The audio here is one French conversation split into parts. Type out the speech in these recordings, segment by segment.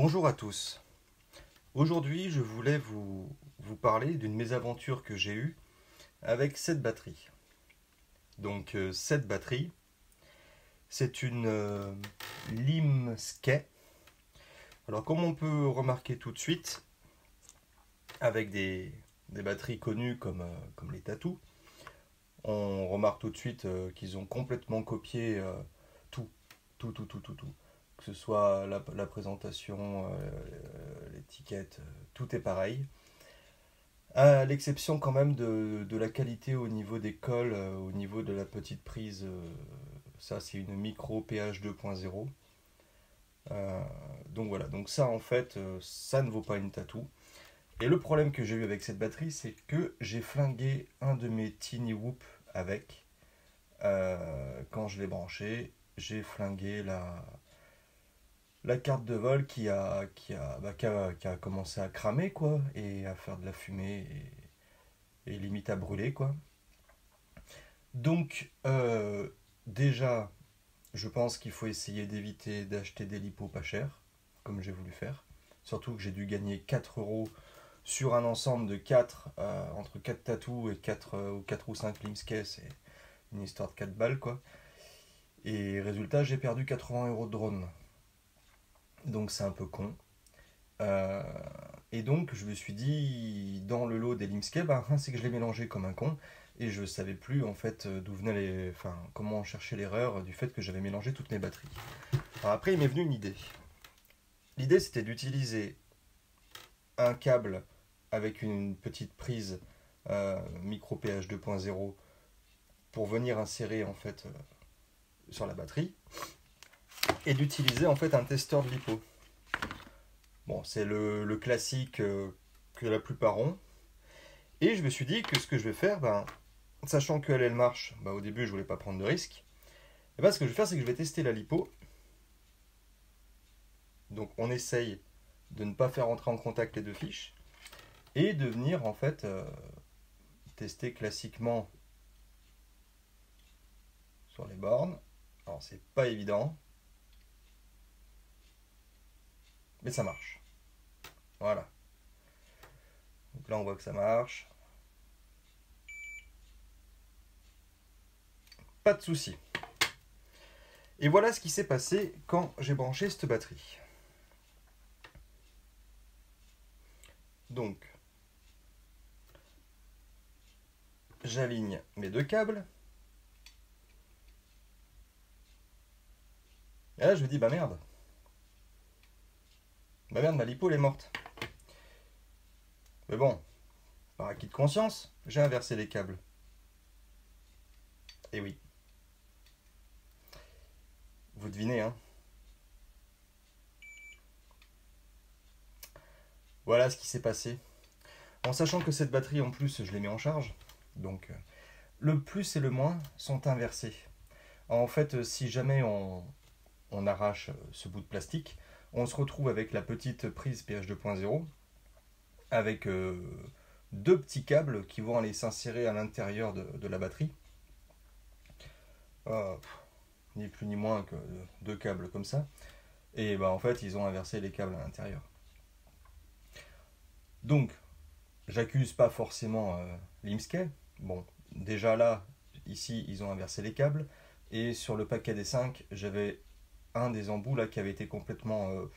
Bonjour à tous. Aujourd'hui, je voulais vous parler d'une mésaventure que j'ai eue avec cette batterie. Cette batterie, c'est une Limskay. Alors, comme on peut remarquer tout de suite, avec des batteries connues comme les Tattoo, on remarque tout de suite qu'ils ont complètement copié tout, tout. Que ce soit la présentation, l'étiquette, tout est pareil. À l'exception quand même de la qualité au niveau des cols, au niveau de la petite prise. Ça, c'est une micro PH 2.0. Donc voilà, donc ça en fait, ça ne vaut pas une tatou. Et le problème que j'ai eu avec cette batterie, c'est que j'ai flingué un de mes Tiny Whoop avec. Quand je l'ai branché, j'ai flingué la carte de vol qui a commencé à cramer quoi, et à faire de la fumée et limite à brûler quoi. Donc déjà, je pense qu'il faut essayer d'éviter d'acheter des lipos pas chers, comme j'ai voulu faire. Surtout que j'ai dû gagner 4 euros sur un ensemble de 4, entre 4 tatous et 4 ou 4 ou 5 Limskay, c'est une histoire de 4 balles quoi. Et résultat, j'ai perdu 80 euros de drone. Donc c'est un peu con. Euh, et donc je me suis dit, dans le lot des Limskay, c'est que je l'ai mélangé comme un con. Et je savais plus en fait d'où venaient enfin, comment chercher l'erreur du fait que j'avais mélangé toutes mes batteries. Alors après, il m'est venu une idée. L'idée, c'était d'utiliser un câble avec une petite prise micro PH 2.0 pour venir insérer en fait sur la batterie et d'utiliser en fait un testeur de lipo. Bon, c'est le classique que la plupart ont. Et je me suis dit que ce que je vais faire, sachant qu'elle elle marche, au début je voulais pas prendre de risque. Et ce que je vais faire, c'est que je vais tester la lipo. Donc on essaye de ne pas faire entrer en contact les deux fiches et de venir en fait tester classiquement sur les bornes. Alors c'est pas évident, mais ça marche. Voilà. Donc là on voit que ça marche. Pas de souci. Et voilà ce qui s'est passé quand j'ai branché cette batterie. Donc, j'aligne mes deux câbles. Et là, je me dis, merde. Merde, ma lipo, elle est morte. Mais bon, par acquis de conscience, j'ai inversé les câbles. Et oui. Vous devinez, hein. Voilà ce qui s'est passé. En sachant que cette batterie, en plus, je l'ai mis en charge. Donc, le plus et le moins sont inversés. En fait, si jamais on arrache ce bout de plastique, on se retrouve avec la petite prise PH 2.0 avec deux petits câbles qui vont aller s'insérer à l'intérieur de la batterie. Euh, Ni plus ni moins que deux câbles comme ça. Et en fait, ils ont inversé les câbles à l'intérieur. Donc, j'accuse pas forcément Limskay. Bon, déjà là, ici, ils ont inversé les câbles. Et sur le paquet des 5, j'avais un des embouts là qui était complètement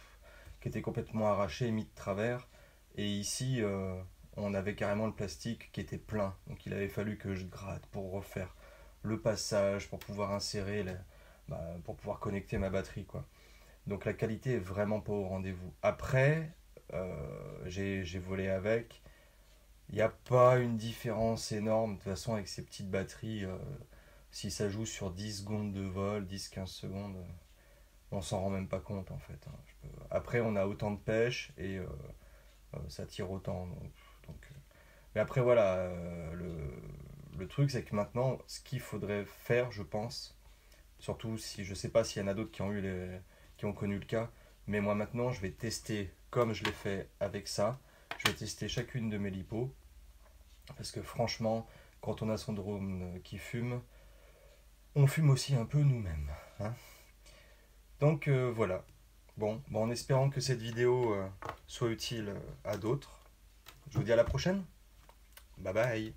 arraché, mis de travers. Et ici, on avait carrément le plastique qui était plein. Donc il avait fallu que je gratte pour refaire le passage, pour pouvoir insérer, pour pouvoir connecter ma batterie, quoi. Donc la qualité est vraiment pas au rendez-vous. Après, j'ai volé avec. Il n'y a pas une différence énorme. De toute façon, avec ces petites batteries, si ça joue sur 10 secondes de vol, 10-15 secondes, on s'en rend même pas compte en fait, hein. Après, on a autant de pêche et ça tire autant. Mais après, voilà, le truc, c'est que maintenant, ce qu'il faudrait faire, je pense, surtout si je sais pas s'il y en a d'autres qui ont connu le cas, mais moi maintenant, je vais tester comme je l'ai fait avec ça. Je vais tester chacune de mes lipos parce que franchement, quand on a son drone qui fume, on fume aussi un peu nous-mêmes, hein. Donc voilà. Bon, en espérant que cette vidéo soit utile à d'autres, je vous dis à la prochaine. Bye bye.